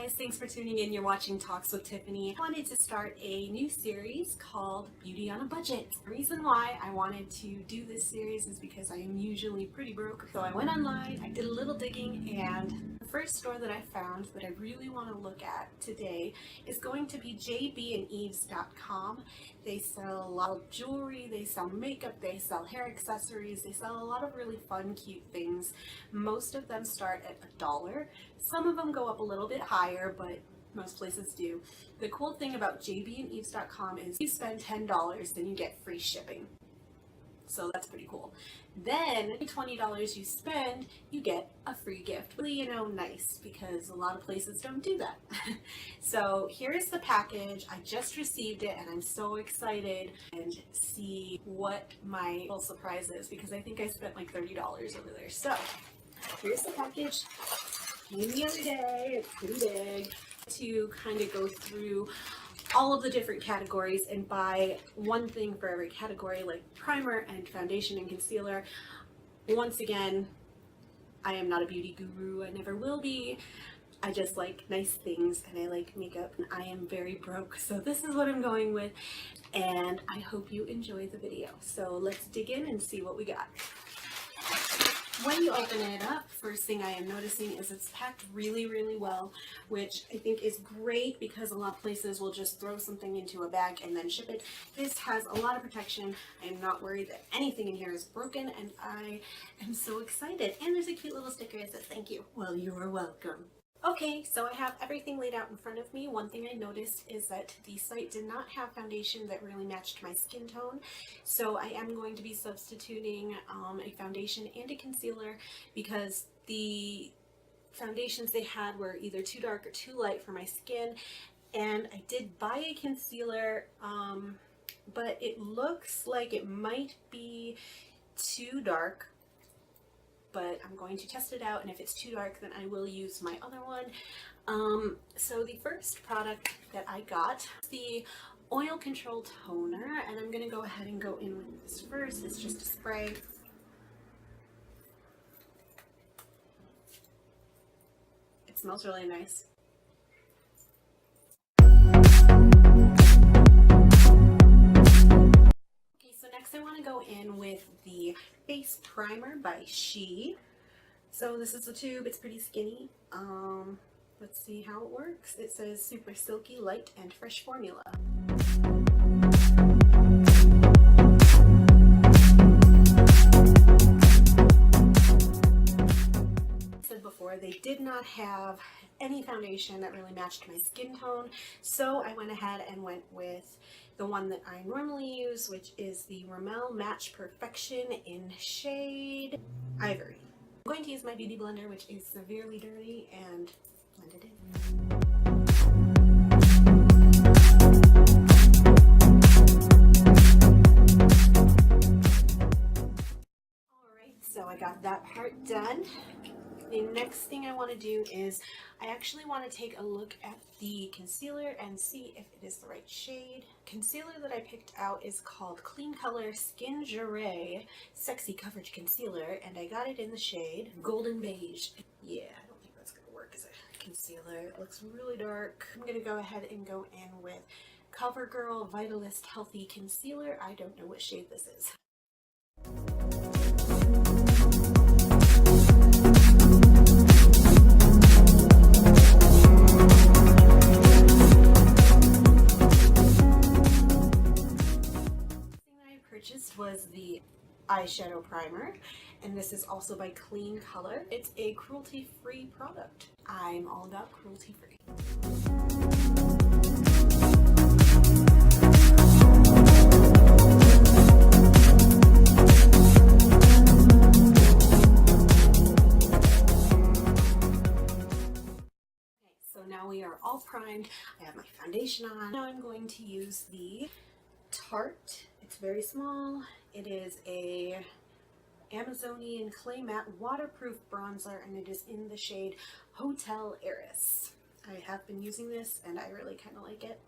guys, thanks for tuning in. You're watching Talks with Tiffany. I wanted to start a new series called Beauty on a Budget. The reason why I wanted to do this series is because I am usually pretty broke. So I went online, I did a little digging, and the first store that I found that I really want to look at today is going to be jbandeves.com. They sell a lot of jewelry, they sell makeup, they sell hair accessories, they sell a lot of really fun, cute things. Most of them start at $1. Some of them go up a little bit higher, but most places do. The cool thing about jbandeves.com is you spend $10, then you get free shipping. So that's pretty cool. Then $20 you spend, you get a free gift. Really, nice, because a lot of places don't do that. So here's the package. I just received it and I'm so excited and see what my little surprise is, because I think I spent like $30 over there. So here's the package. Came the other day. It's pretty big. To kind of go through all of the different categories and buy one thing for every category, like primer and foundation and concealer. Once again, I am not a beauty guru. I never will be. I just like nice things and I like makeup, and I am very broke, so this is what I'm going with, and I hope you enjoy the video. So let's dig in and see what we got. When you open it up, first thing I am noticing is it's packed really, really well, which I think is great because a lot of places will just throw something into a bag and then ship it. This has a lot of protection. I am not worried that anything in here is broken, and I am so excited. And there's a cute little sticker that says thank you. Well, you are welcome. Okay, so I have everything laid out in front of me. One thing I noticed is that the site did not have foundation that really matched my skin tone, so I am going to be substituting a foundation and a concealer, because the foundations they had were either too dark or too light for my skin. And I did buy a concealer, but it looks like it might be too dark. But I'm going to test it out, and if it's too dark, then I will use my other one. So the first product that I got is the Oil Control Toner, and I'm going to go ahead and go in with this first. It's just a spray. It smells really nice. Next I want to go in with the Face Primer by She. So this is the tube. It's pretty skinny. Let's see how it works. It says super silky, light, and fresh formula. I said before, they did not have any foundation that really matched my skin tone, so I went ahead and went with the one that I normally use, which is the Rimmel Match Perfection in shade Ivory. I'm going to use my beauty blender, which is severely dirty, and blend it in. Alright, so I got that part done. The next thing I want to do is I actually want to take a look at the concealer and see if it is the right shade. Concealer that I picked out is called Clean Color Skin Jarret Sexy Coverage Concealer, and I got it in the shade Golden Beige. Yeah, I don't think that's going to work as a concealer. It looks really dark. I'm going to go ahead and go in with CoverGirl Vitalist Healthy Concealer. I don't know what shade this is. Was the eyeshadow primer, and this is also by Clean Color. It's a cruelty-free product. I'm all about cruelty-free. Okay, so now we are all primed. I have my foundation on. Now I'm going to use the Tarte. It's very small. It is a Amazonian Clay Matte Waterproof Bronzer, and it is in the shade Hotel Heiress. I have been using this, and I really kind of like it.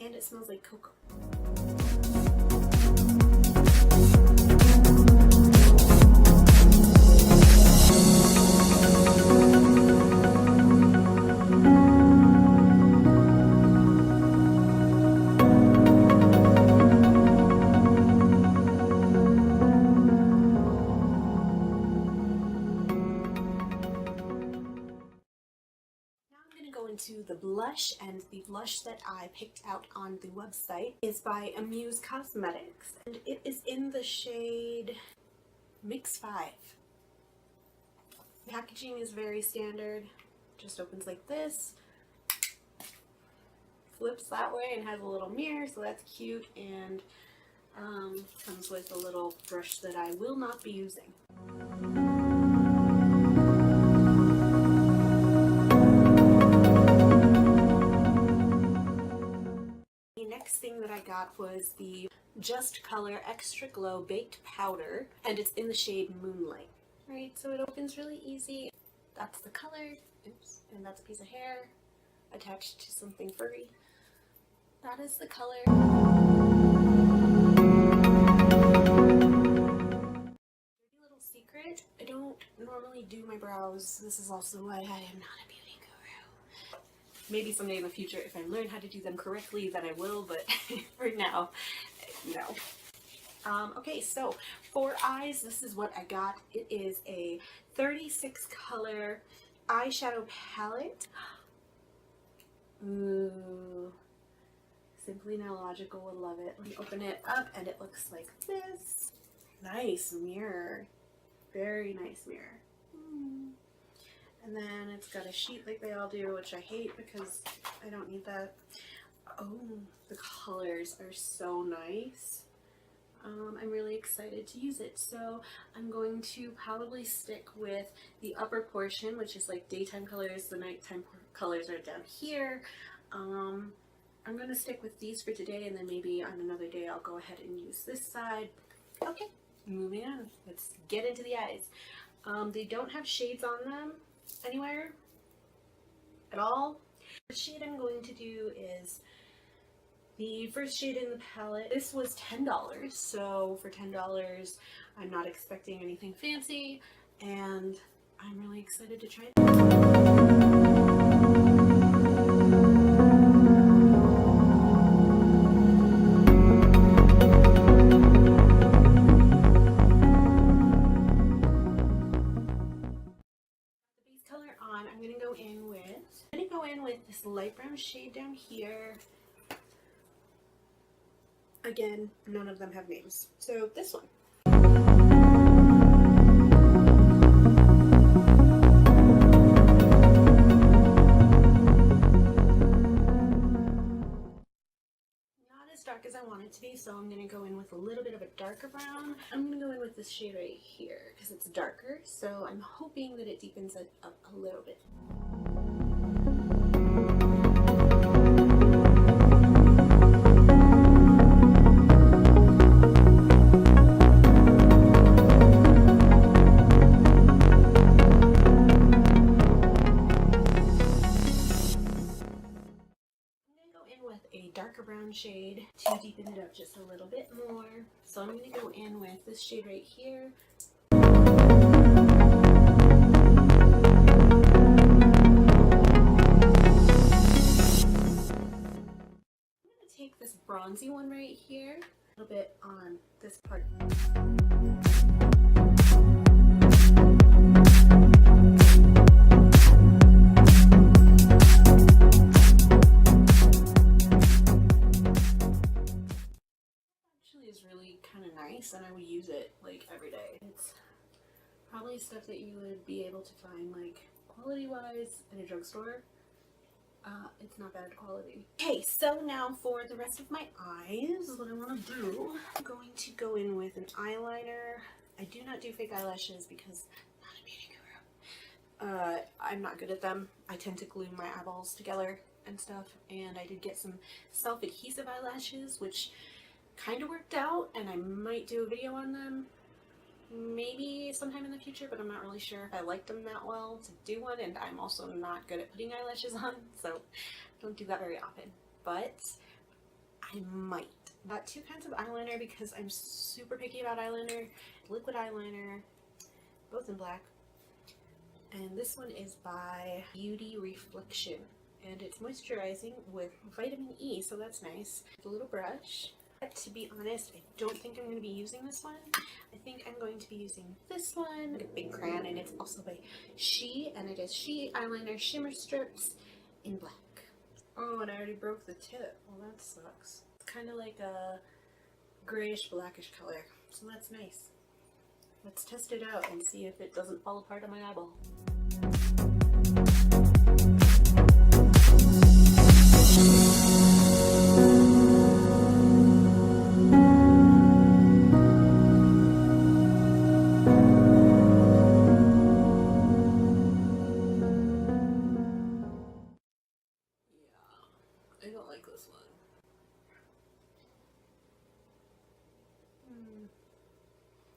And it smells like cocoa. into the blush, and the blush that I picked out on the website is by Amuse Cosmetics, and it is in the shade Mix 5. Packaging is very standard, just opens like this, flips that way, and has a little mirror, so that's cute, and comes with a little brush that I will not be using. The next thing that I got was the Just Color Extra Glow Baked Powder, and it's in the shade Moonlight. Right, so it opens really easy. That's the color, oops, and that's a piece of hair attached to something furry. That is the color. Dirty little secret, I don't normally do my brows. This is also why I am not a beauty guru. Maybe someday in the future, if I learn how to do them correctly, then I will, but for now, no. Okay, so for eyes, this is what I got. It is a 36 color eyeshadow palette. Ooh, Simply Nailogical would love it. Let me open it up, and it looks like this. Nice mirror, very nice mirror. And then it's got a sheet like they all do, which I hate because I don't need that. Oh, the colors are so nice. I'm really excited to use it. So I'm going to probably stick with the upper portion, which is like daytime colors. The nighttime colors are down here. I'm going to stick with these for today, and then maybe on another day I'll go ahead and use this side. Okay, moving on. Let's get into the eyes. They don't have shades on them anywhere at all. The shade I'm going to do is the first shade in the palette. This was $10, so for $10 I'm not expecting anything fancy, and I'm really excited to try it. The base color on, I'm going to go in with this light brown shade down here. Again, none of them have names. So this one. Not as dark as I want it to be, so I'm going to go in with a little bit of a darker brown. I'm going to go in with this shade right here because it's darker, so I'm hoping that it deepens it up a little bit. Darker brown shade to deepen it up just a little bit more. So I'm going to go in with this shade right here. I'm going to take this bronzy one right here, a little bit on this part. And I would use it like every day. It's probably stuff that you would be able to find like quality wise in a drugstore. It's not bad quality. Okay, so now for the rest of my eyes, what I want to do, I'm going to go in with an eyeliner. I do not do fake eyelashes because I'm not a beauty guru. I'm not good at them. I tend to glue my eyeballs together and stuff, and I did get some self-adhesive eyelashes, which kind of worked out, and I might do a video on them maybe sometime in the future, but I'm not really sure if I liked them that well to do one, and I'm also not good at putting eyelashes on, so I don't do that very often, but I might. Got two kinds of eyeliner because I'm super picky about eyeliner. Liquid eyeliner, both in black, and this one is by Beauty Reflection, and it's moisturizing with vitamin E, so that's nice. A little brush. But to be honest, I don't think I'm going to be using this one. I think I'm going to be using this one, a big crayon, and it's also by She, and it is She Eyeliner Shimmer Strips in black. Oh, and I already broke the tip. Well, that sucks. It's kind of like a grayish blackish color, so that's nice. Let's test it out and see if it doesn't fall apart on my eyeball. I don't like this one.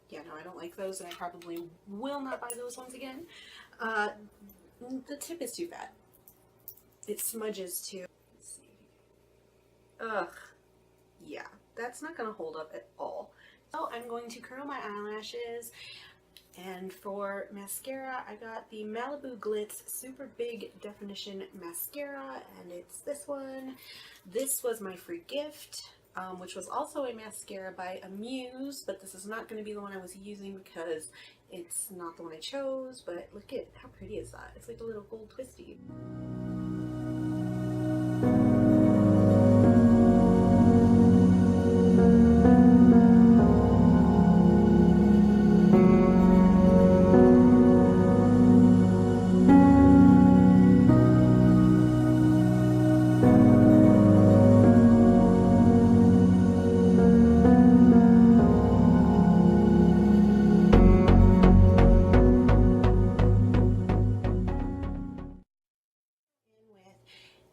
Yeah, no, I don't like those, and I probably will not buy those ones again. The tip is too fat. It smudges too. Let's see. Ugh. Yeah, that's not gonna hold up at all. So I'm going to curl my eyelashes. And for mascara, I got the Malibu Glitz Super Big Definition Mascara, and it's this one. This was my free gift, which was also a mascara by Amuse, but this is not going to be the one I was using because it's not the one I chose, but look at how pretty is that? It's like a little gold twisty.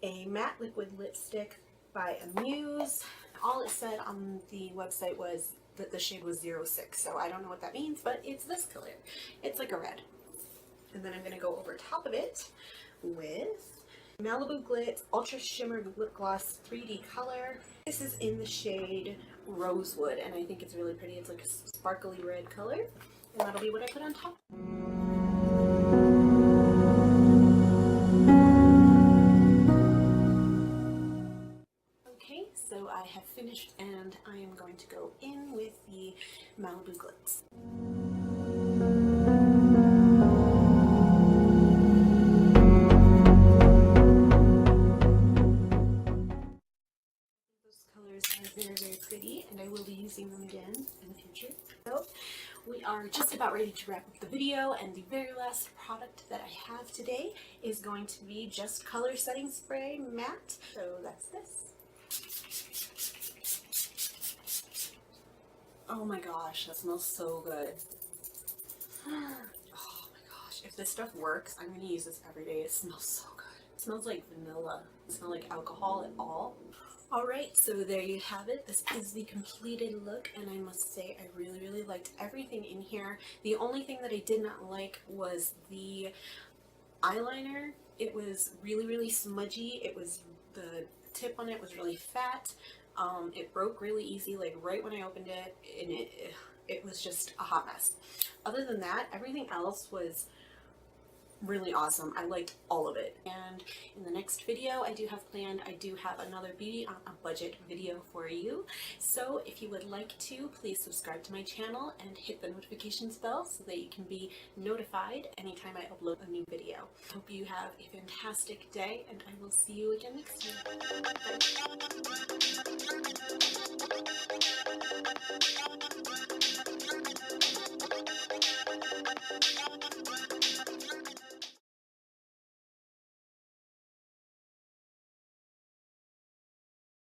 A matte liquid lipstick by Amuse. All it said on the website was that the shade was 06, so I don't know what that means, but it's this color. It's like a red. And then I'm going to go over top of it with Malibu Glitz Ultra Shimmer Lip Gloss 3D Color. This is in the shade Rosewood, and I think it's really pretty. It's like a sparkly red color, and that'll be what I put on top. So I have finished, and I am going to go in with the Malibu Glitz. Those colors are very, very pretty, and I will be using them again in the future. So we are just about ready to wrap up the video, and the very last product that I have today is going to be Just Color Setting Spray Matte. So that's this. Oh my gosh, that smells so good. Oh my gosh, if this stuff works, I'm gonna use this every day. It smells so good. It smells like vanilla. It smells like alcohol at all. Alright, so there you have it. This is the completed look, and I must say I really, really liked everything in here. The only thing that I did not like was the eyeliner. It was really, really smudgy. It was, the tip on it was really fat. It broke really easy, like right when I opened it, and it was just a hot mess. Other than that, everything else was really awesome. I liked all of it. And in the next video I do have planned, I do have another beauty on a budget video for you. So if you would like to, please subscribe to my channel and hit the notifications bell so that you can be notified anytime I upload a new video. Hope you have a fantastic day, and I will see you again next time. Bye.